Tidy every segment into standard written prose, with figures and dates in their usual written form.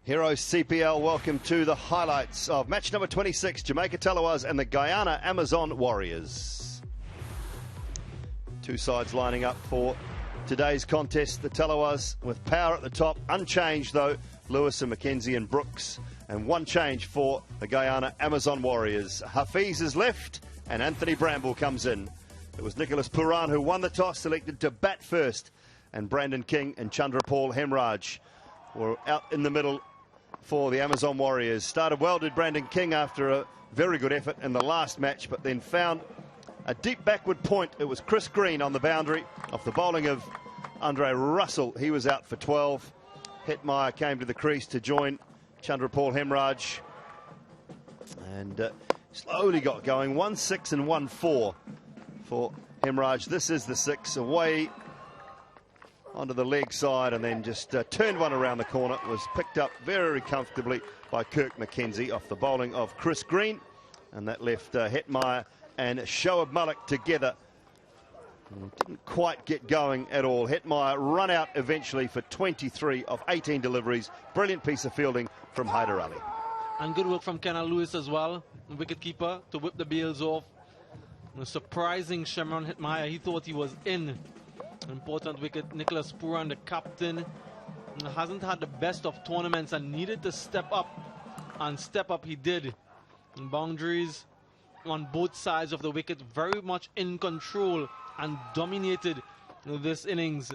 Heroes CPL, welcome to the highlights of match number 26, Jamaica Tallawahs and the Guyana Amazon Warriors. Two sides lining up for today's contest. The Tallawahs with power at the top, unchanged though, Lewis and McKenzie and Brooks, and one change for the Guyana Amazon Warriors. Hafiz is left and Anthony Bramble comes in. It was Nicholas Puran who won the toss, selected to bat first, and Brandon King and Chandrapal Hemraj were out in the middle for the Amazon Warriors. Started well, did Brandon King, after a very good effort in the last match, but then found a deep backward point. It was Chris Green on the boundary off the bowling of Andre Russell. He was out for 12. Hetmeyer came to the crease to join Chandrapal Hemraj and slowly got going. 1-6 and 1-4 for Hemraj. This is the 6 away onto the leg side, and then just turned one around the corner. It was picked up very comfortably by Kirk McKenzie off the bowling of Chris Green, and that left Hetmeyer and Shoaib Malik together. Didn't quite get going at all. Hetmeyer run out eventually for 23 of 18 deliveries. Brilliant piece of fielding from Haider Ali. And good work from Kenna Lewis as well, the wicketkeeper, to whip the bails off. A surprising Shemron Hetmeyer. He thought he was in. Important wicket. Nicholas Puran, the captain, hasn't had the best of tournaments and needed to step up, and step up he did. And boundaries on both sides of the wicket, very much in control and dominated this innings.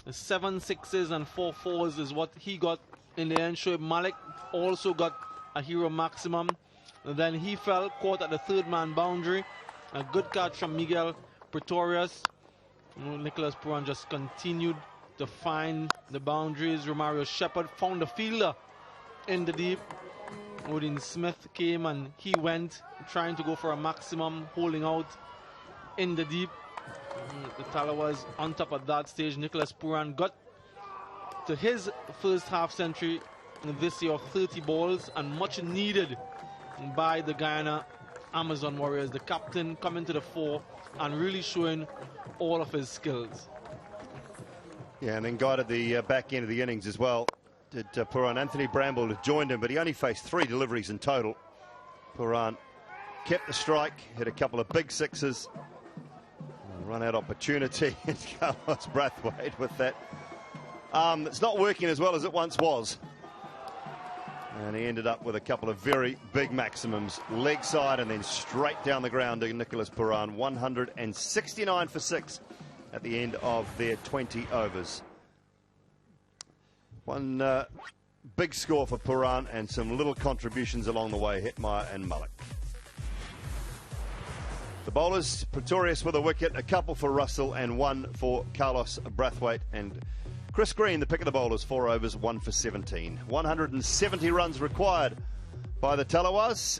7 sixes and 4 fours is what he got in the end. Shoaib Malik also got a hero maximum. And then he fell, caught at the third man boundary. A good catch from Miguel Pretorius. Nicholas Puran just continued to find the boundaries. Romario Shepherd found the fielder in the deep. Odin Smith came and he went, trying to go for a maximum, holding out in the deep. The Tallawahs on top at that stage. Nicholas Puran got to his first half century this year of 30 balls, and much needed by the Guyana Amazon Warriors. The captain coming to the fore and really showing all of his skills. Yeah, and then guided the back end of the innings as well. Did Puran. Anthony Bramble had joined him, but he only faced 3 deliveries in total. Puran kept the strike, hit a couple of big sixes, run out opportunity, and Carlos Brathwaite with that. It's not working as well as it once was. And he ended up with a couple of very big maximums, leg side and then straight down the ground to Nicholas Puran. 169 for 6 at the end of their 20 overs. One big score for Puran and some little contributions along the way, Hetmeyer and Malik. The bowlers, Pretorius with a wicket, a couple for Russell and one for Carlos Brathwaite, and Chris Green, the pick of the bowlers, 4 overs, 1 for 17. 170 runs required by the Tallawahs,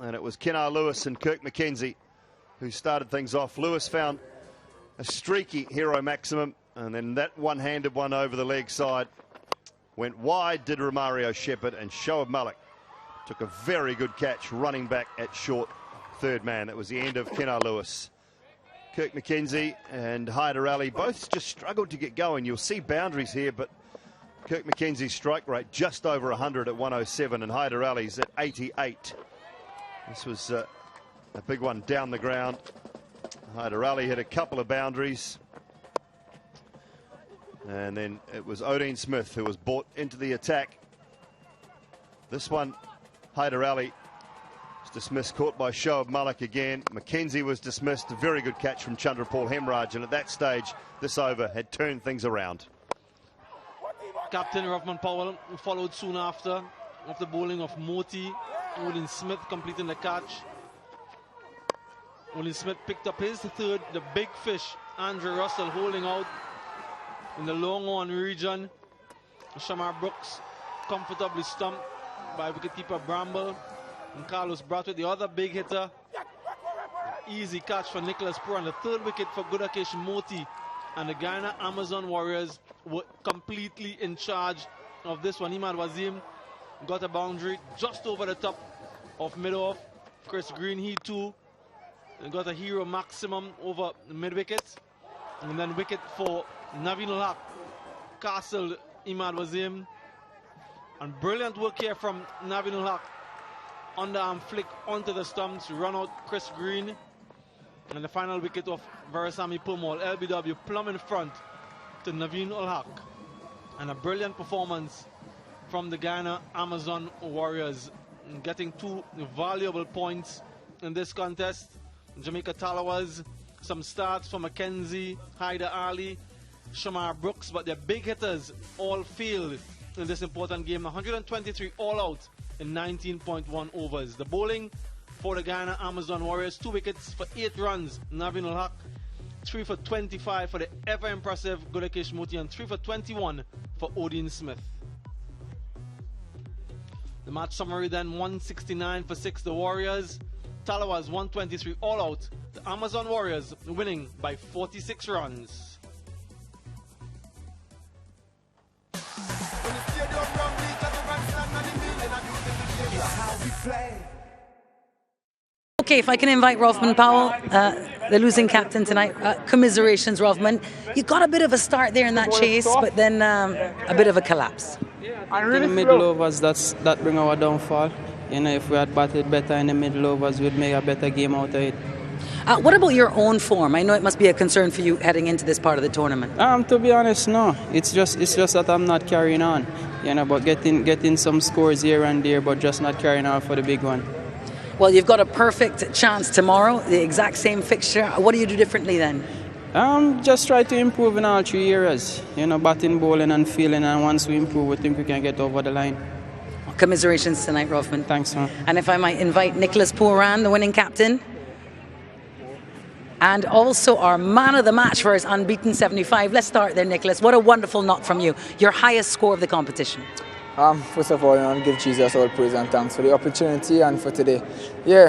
and it was Kenna Lewis and Kirk McKenzie who started things off. Lewis found a streaky hero maximum, and then that one-handed one over the leg side went wide, did Romario Shepherd, and Shoaib Malik took a very good catch running back at short third man. That was the end of Kenna Lewis. Kirk McKenzie and Haider Ali both just struggled to get going. You'll see boundaries here, but Kirk McKenzie's strike rate just over 100 at 107, and Haider Ali's at 88. This was a big one down the ground. Haider Ali hit a couple of boundaries, and then it was Odin Smith who was brought into the attack. This one, Haider Ali dismissed, caught by Shoaib Malik again. McKenzie was dismissed. A very good catch from Chandrapal Hemraj, and at that stage this over had turned things around. Captain Rovman Powell followed soon after the bowling of Moti. Odin Smith completing the catch. Odin Smith picked up his third. The big fish, Andre Russell, holding out in the long on region. Shamar Brooks comfortably stumped by wicketkeeper Bramble. And Carlos Brathwaite, the other big hitter. Easy catch for Nicholas Puran. The third wicket for good occasion Moti. And the Guyana Amazon Warriors were completely in charge of this one. Imad Wazim got a boundary just over the top of mid-off. Chris Green, he too got a hero maximum over mid-wicket. And then wicket for Naveen Haq. Castled Imad Wazim. And brilliant work here from Navin ul Haq. Underarm flick onto the stumps, run out Chris Green. And the final wicket of Veerasamy Pumol, LBW, plumb in front to Navin ul Haq. And a brilliant performance from the Guyana Amazon Warriors, getting 2 valuable points in this contest. Jamaica Tallawahs, some starts from Mackenzie, Haider Ali, Shamar Brooks, but their big hitters all failed in this important game. 123 all out in 19.1 overs. The bowling for the Guyana Amazon Warriors, 2 wickets for 8 runs. Navin ul Haq, 3 for 25 for the ever impressive Gulekesh Muti, and 3 for 21 for Odin Smith. The match summary then: 169 for 6 the Warriors, Tallawahs 123 all out, the Amazon Warriors winning by 46 runs. Okay, if I can invite Rolfman Powell, the losing captain tonight. Commiserations, Rolfman. You got a bit of a start there in that chase, but then a bit of a collapse. In the middle overs, that bring our downfall. You know, if we had batted better in the middle overs, we'd make a better game out of it. What about your own form? I know it must be a concern for you heading into this part of the tournament. To be honest, no. It's just that I'm not carrying on. You know, but getting some scores here and there, but just not carrying on for the big one. Well, you've got a perfect chance tomorrow, the exact same fixture. What do you do differently then? Just try to improve in all 3 areas. You know, batting, bowling and fielding, and once we improve, we think we can get over the line. Well, commiserations tonight, Rolfman. Thanks, man. And if I might invite Nicholas Pooran, the winning captain, and also our man of the match for his unbeaten 75. Let's start there, Nicholas. What a wonderful knock from you. Your highest score of the competition. First of all, I want to give Jesus all praise and thanks for the opportunity and for today. Yeah,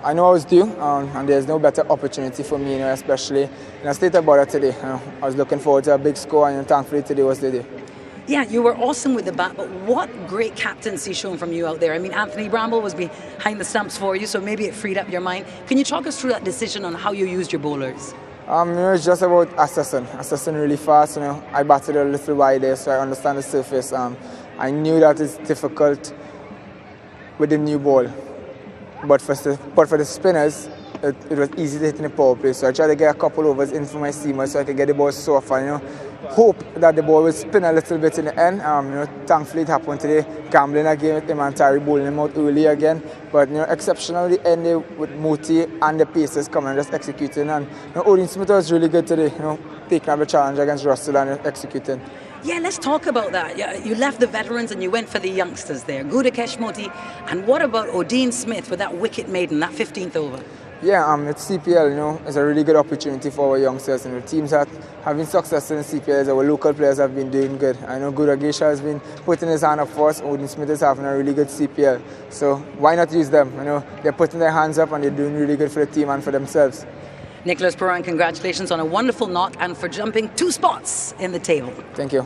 I know I was due, and there's no better opportunity for me, especially in a state of bother today. I was looking forward to a big score, and thankfully today was the day. Yeah, you were awesome with the bat, but what great captaincy shown from you out there. I mean, Anthony Bramble was behind the stumps for you, so maybe it freed up your mind. Can you talk us through that decision on how you used your bowlers? It's just about assessing really fast. I batted a little wide there, so I understand the surface. I knew that it's difficult with the new ball, but for the spinners, it was easy to hit in the power play. So I tried to get a couple overs in for my seamers so I could get the ball soft and hope that the ball would spin a little bit in the end. Thankfully it happened today. Gambling again with him and Terry bowling him out early again. But exceptional the end with Muti and the paces coming and just executing. And Odin Smith was really good today. Taking up the challenge against Russell and executing. Yeah, let's talk about that. Yeah, you left the veterans and you went for the youngsters there. Gulekesh Muti. And what about Odin Smith with that wicket maiden, that 15th over? Yeah, it's CPL, it's a really good opportunity for our youngsters. Teams that have been successful in CPL, our local players have been doing good. I know Gulekesh has been putting his hand up for us. Odin Smith is having a really good CPL. So why not use them? They're putting their hands up and they're doing really good for the team and for themselves. Nicholas Pooran, congratulations on a wonderful knock and for jumping 2 spots in the table. Thank you.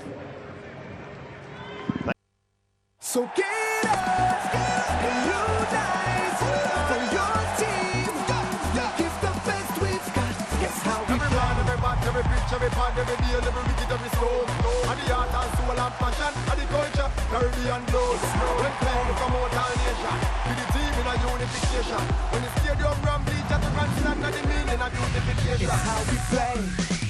So get up and unite for your team. Give the best we've got. Guess how we play. Every match, every pitch, every pond, every deal, every wicket, every score. And the art and soul and passion, and the culture, Caribbean blood. When playing from out all nation, with the team in a unification. When the stadium ram bleach at the grand stand, and the meaning of unification. It's how we play.